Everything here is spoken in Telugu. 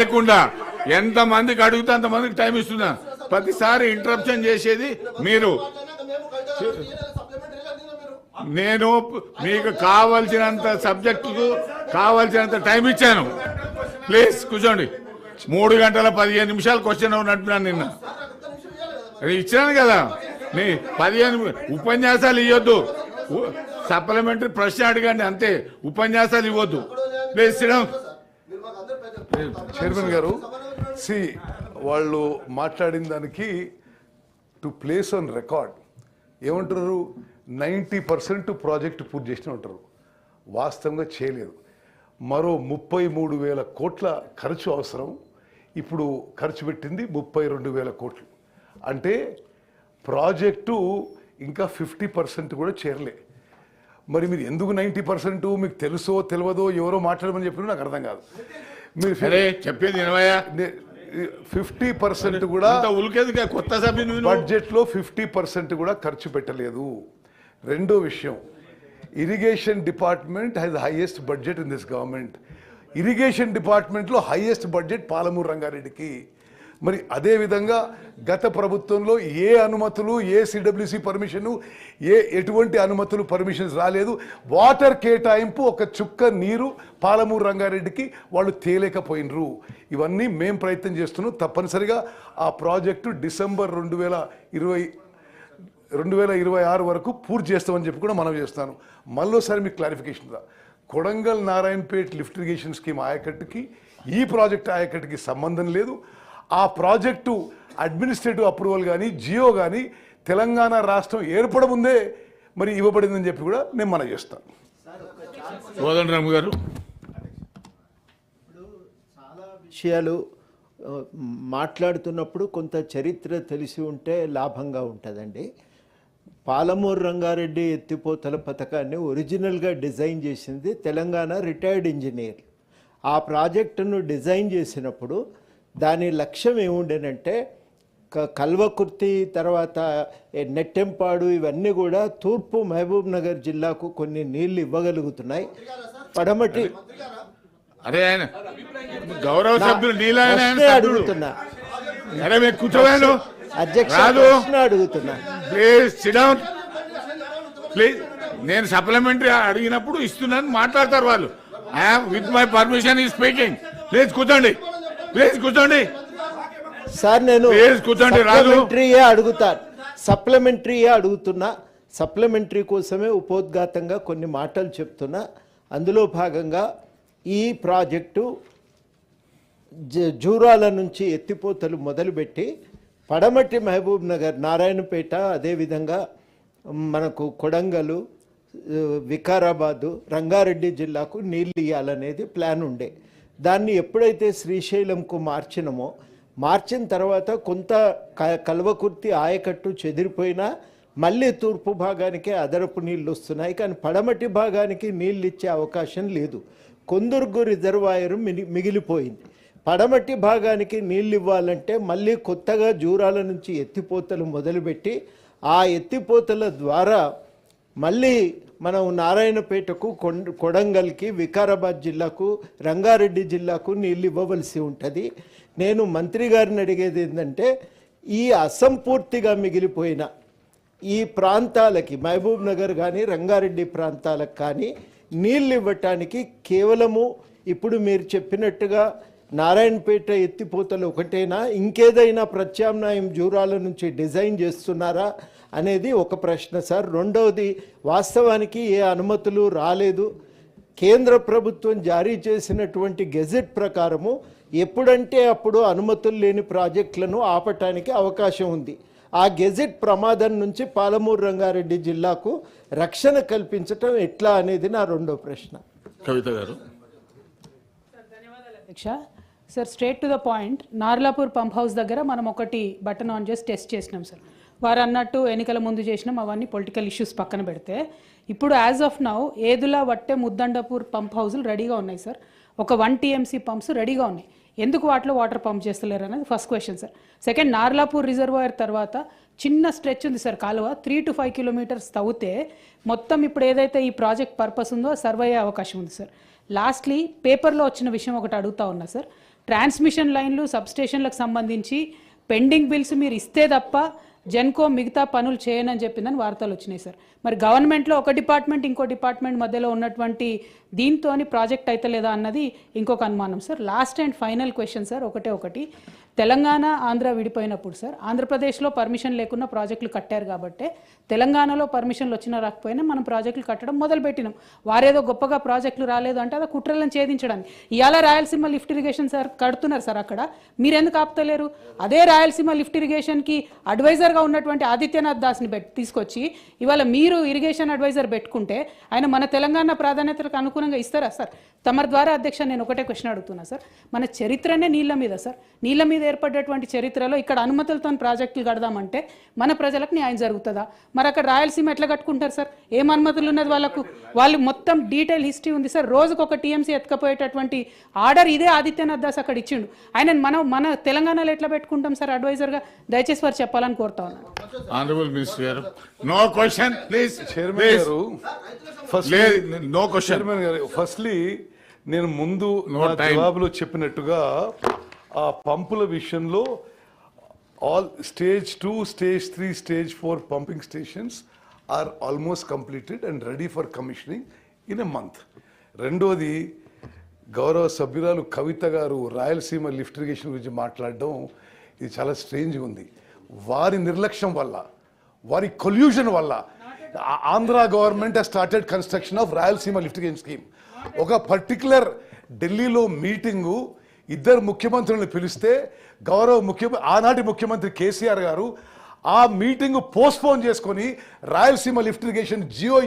లేకుండా ఎంతమందికి అడిగితే అంతమందికి టైం ఇస్తున్నా. ప్రతిసారి ఇంటరప్షన్ చేసేది మీరు. నేను మీకు కావలసినంత సబ్జెక్టుకు కావలసినంత టైం ఇచ్చాను. ప్లీజ్ కూర్చోండి. 3 గంటల 15 నిమిషాలు క్వశ్చన్ ఉన్నట్టున్నాను నిన్న. ఇచ్చాను కదా. నీ 15 ఉపన్యాసాలు ఇవ్వద్దు. సప్లిమెంటరీ ప్రశ్న అడగండి అంతే. ఉపన్యాసాలు ఇవ్వద్దు. ప్లీజ్ సిడం. చైర్మన్ గారు, వాళ్ళు మాట్లాడిన దానికి టు ప్లేస్ ఆన్ రికార్డ్ ఏమంటారు, 90% ప్రాజెక్టు పూర్తి చేసిన ఉంటారు. వాస్తవంగా చేయలేదు. మరో 33,000 కోట్ల ఖర్చు అవసరం. ఇప్పుడు ఖర్చు పెట్టింది 32,000 కోట్లు. అంటే ప్రాజెక్టు ఇంకా 50% కూడా చేరలే. మరి మీరు ఎందుకు 90%? మీకు తెలుసో తెలియదో ఎవరో మాట్లాడమని చెప్పినా నాకు అర్థం కాదు. మీరు చెప్పేది 50% కూడా కొత్త సభ్యులు బడ్జెట్లో 50% కూడా ఖర్చు పెట్టలేదు. రెండో విషయం, irrigation department has highest budget in this government. Irrigation డిపార్ట్మెంట్లో హైయెస్ట్ బడ్జెట్ పాలమూరు రంగారెడ్డికి. మరి అదేవిధంగా గత ప్రభుత్వంలో ఏ అనుమతులు, ఏ సిడబ్ల్యూసి పర్మిషను, ఎటువంటి అనుమతులు పర్మిషన్స్ రాలేదు. వాటర్ కేటాయింపు ఒక చుక్క నీరు పాలమూరు రంగారెడ్డికి వాళ్ళు తేలేకపోయినరు. ఇవన్నీ మేం ప్రయత్నం చేస్తున్నాం. తప్పనిసరిగా ఆ ప్రాజెక్టు డిసెంబర్ 2026 వరకు పూర్తి చేస్తామని చెప్పి కూడా మనం చేస్తాను. మళ్ళీసారి మీకు క్లారిఫికేషన్ రా, Kodangal Narayanpet lift irrigation scheme ఆయకట్టుకి ఈ ప్రాజెక్ట్ ఆయకట్టుకి సంబంధం లేదు. ఆ ప్రాజెక్టు అడ్మినిస్ట్రేటివ్ అప్రూవల్ కానీ జియో కానీ తెలంగాణ రాష్ట్రం ఏర్పడముందే మరి ఇవ్వబడిందని చెప్పి కూడా నేను మనం చేస్తాను. కోదండరామ్ గారు, చాలా విషయాలు మాట్లాడుతున్నప్పుడు కొంత చరిత్ర తెలిసి ఉంటే లాభంగా ఉంటుందండి. పాలమూరు రంగారెడ్డి ఎత్తిపోతల పథకాన్ని ఒరిజినల్గా డిజైన్ చేసింది తెలంగాణ రిటైర్డ్ ఇంజనీర్. ఆ ప్రాజెక్టును డిజైన్ చేసినప్పుడు దాని లక్ష్యం ఏముండేనంటే కల్వకుర్తి తర్వాత నెట్టెంపాడు ఇవన్నీ కూడా తూర్పు మహబూబ్ నగర్ జిల్లాకు కొన్ని నీళ్లు ఇవ్వగలుగుతున్నాయి. పడమటి గౌరవ సభ్యులు అడుగుతున్నా అడుగుతున్నా ప్లీజ్. నేను సప్లిమెంటరీ అడిగినప్పుడు ఇస్తున్నాను మాట్లాడతారు వాళ్ళు. విత్ మై పర్మిషన్ ఈ స్పీకింగ్. ప్లీజ్ కూర్చోండి. ప్లీజ్ కూర్చోండి సార్. నేను కూర్చోండి. సప్లిమెంటరీయే అడుగుతున్నా. సప్లిమెంటరీ కోసమే ఉపోద్ఘాతంగా కొన్ని మాటలు చెప్తున్నా. అందులో భాగంగా ఈ ప్రాజెక్టు జూరాల నుంచి ఎత్తిపోతలు మొదలుపెట్టి పడమటి మహబూబ్ నగర్, నారాయణపేట, అదేవిధంగా మనకు కొడంగలు, వికారాబాదు, రంగారెడ్డి జిల్లాకు నీళ్ళు ఇవ్వాలనేది ప్లాన్ ఉండే. దాన్ని ఎప్పుడైతే శ్రీశైలంకు మార్చిన తర్వాత కొంత కల్వకుర్తి ఆయకట్టు చెదిరిపోయినా మళ్ళీ తూర్పు భాగానికే అదనపు నీళ్ళు వస్తున్నాయి. కానీ పడమటి భాగానికి నీళ్ళు ఇచ్చే అవకాశం లేదు. కొందుర్గు రిజర్వాయరు మిగిలిపోయింది. పడమటి భాగానికి నీళ్ళు ఇవ్వాలంటే మళ్ళీ కొత్తగా జూరాల నుంచి ఎత్తిపోతలు మొదలుపెట్టి ఆ ఎత్తిపోతల ద్వారా మళ్ళీ మనం నారాయణపేటకు, కొడంగల్కి, వికారాబాద్ జిల్లాకు, రంగారెడ్డి జిల్లాకు నీళ్ళు ఇవ్వవలసి ఉంటుంది. నేను మంత్రి గారిని అడిగేది ఏంటంటే ఈ అసంపూర్తిగా మిగిలిపోయిన ఈ ప్రాంతాలకి, మహబూబ్ నగర్ కానీ రంగారెడ్డి ప్రాంతాలకు కానీ నీళ్ళు ఇవ్వటానికి కేవలము ఇప్పుడు మీరు చెప్పినట్టుగా నారాయణపేట ఎత్తిపోతలు ఒకటేనా, ఇంకేదైనా ప్రత్యామ్నాయం జూరాల నుంచి డిజైన్ చేస్తున్నారా అనేది ఒక ప్రశ్న సార్. రెండవది, వాస్తవానికి ఏ అనుమతులు రాలేదు. కేంద్ర ప్రభుత్వం జారీ చేసినటువంటి గెజెట్ ప్రకారము ఎప్పుడంటే అప్పుడు అనుమతులు లేని ప్రాజెక్టులను ఆపటానికి అవకాశం ఉంది. ఆ గెజెట్ ప్రమాదం నుంచి పాలమూరు రంగారెడ్డి జిల్లాకు రక్షణ కల్పించటం ఎట్లా అనేది నా రెండో ప్రశ్న. కవిత గారు. అధ్యక్ష sir, straight to the point. Narlapur pump house దగ్గర మనం ఒకటి బటన్ ఆన్ చేసి టెస్ట్ చేసినాం సార్. వారు అన్నట్టు ఎన్నికల ముందు చేసినాం, అవన్నీ పొలిటికల్ ఇష్యూస్ పక్కన పెడితే ఇప్పుడు as of now ఏదులా Vatte ముద్దండపూర్ pump హౌజులు రెడీగా ఉన్నాయి సార్. ఒక 1 TMC పంప్స్ రెడీగా ఉన్నాయి. ఎందుకు వాటిలో వాటర్ పంప్ చేస్తలేరు అనేది first question sir. Second, Narlapur reservoir తర్వాత చిన్న స్ట్రెచ్ ఉంది సార్ కాలువ, 3 to 5 kilometers తవ్వితే మొత్తం ఇప్పుడు ఏదైతే ఈ ప్రాజెక్ట్ పర్పస్ ఉందో సర్వ్ అయ్యే అవకాశం ఉంది సార్. లాస్ట్లీ పేపర్లో వచ్చిన విషయం ఒకటి అడుగుతా ఉన్నా సార్. ట్రాన్స్మిషన్ లైన్లు సబ్స్టేషన్లకు సంబంధించి పెండింగ్ బిల్స్ మీరు ఇస్తే తప్ప జెన్కో మిగతా పనులు చేయనని చెప్పిందని వార్తలు వచ్చినాయి సార్. మరి గవర్నమెంట్లో ఒక డిపార్ట్మెంట్ ఇంకో డిపార్ట్మెంట్ మధ్యలో ఉన్నటువంటి దీంతోని ప్రాజెక్ట్ అయితే లేదా అన్నది ఇంకొక అనుమానం sir. Last and final question sir, ఒకటి తెలంగాణ ఆంధ్ర విడిపోయినప్పుడు సార్ ఆంధ్రప్రదేశ్లో పర్మిషన్ లేకుండా ప్రాజెక్టులు కట్టారు కాబట్టి తెలంగాణలో పర్మిషన్లు వచ్చినా రాకపోయినా మనం ప్రాజెక్టులు కట్టడం మొదలుపెట్టినాం. వారేదో గొప్పగా ప్రాజెక్టులు రాలేదు అంటే అది కుట్రలను ఛేదించడానికి. ఇవాళ రాయలసీమ లిఫ్ట్ ఇరిగేషన్ సార్ కడుతున్నారు సార్, అక్కడ మీరెందుకు ఆపుతలేరు? అదే రాయలసీమ లిఫ్ట్ ఇరిగేషన్కి అడ్వైజర్గా ఉన్నటువంటి ఆదిత్యనాథ్ దాస్ని తీసుకొచ్చి ఇవాళ మీరు ఇరిగేషన్ అడ్వైజర్ పెట్టుకుంటే ఆయన మన తెలంగాణ ప్రాధాన్యతలకు అనుగుణంగా ఇస్తారా సార్? తమరి ద్వారా అధ్యక్ష నేను ఒకటే క్వశ్చన్ అడుగుతున్నా సార్. మన చరిత్రనే నీళ్ళ మీద సార్, నీళ్ళ మీద ఏర్పడ్డటువంటి చరిత్రలో ఇక్కడ అనుమతులతో ప్రాజెక్టులు కడదామంటే మన ప్రజలకు న్యాయం జరుగుతుందా? మరి అక్కడ రాయలసీమ ఎట్లా కట్టుకుంటారు సార్? ఏం అనుమతులు ఉన్నది వాళ్ళకు? వాళ్ళు మొత్తం డీటెయిల్ హిస్టరీ ఉంది సార్. రోజుకు ఒక టీఎంసీ ఎత్తుకపోయేటటువంటి ఆర్డర్ ఇదే ఆదిత్యనాథ్ దాస్ అక్కడ ఇచ్చిండు. ఆయన మన తెలంగాణలో ఎట్లా పెట్టుకుంటాం సార్ అడ్వైజర్గా? దయచేసి వారు చెప్పాలని కోరుతా ఉన్నాను. ఆనరబుల్ మినిస్టర్ గారు, నో క్వశ్చన్ ప్లీజ్. చైర్మన్ గారు నో క్వశ్చన్. చైర్మన్ గారు ఫస్ట్లీ నేను ముందు No నా time. జవాబులో చెప్పినట్టుగా ఆ పంపుల విషయంలో all stage 2, stage 3, stage 4 pumping stations are almost completed and ready for commissioning in a month. రెండోది గౌరవ సభ్యురాలు కవిత గారు రాయలసీమ లిఫ్ట్ ఇరిగేషన్ గురించి మాట్లాడడం ఇది చాలా స్ట్రేంజ్గా ఉంది. వారి నిర్లక్ష్యం వల్ల, వారి కొల్యూషన్ వల్ల Andhra government has started construction of Rayalaseema lift irrigation scheme. ఒక పర్టికులర్ ఢిల్లీలో మీటింగు ఇద్దరు ముఖ్యమంత్రులను పిలిస్తే ఆనాటి ముఖ్యమంత్రి కేసీఆర్ గారు ఆ మీటింగ్ పోస్ట్పోన్ చేసుకొని రాయలసీమ లిఫ్ట్ ఇరిగేషన్ జియో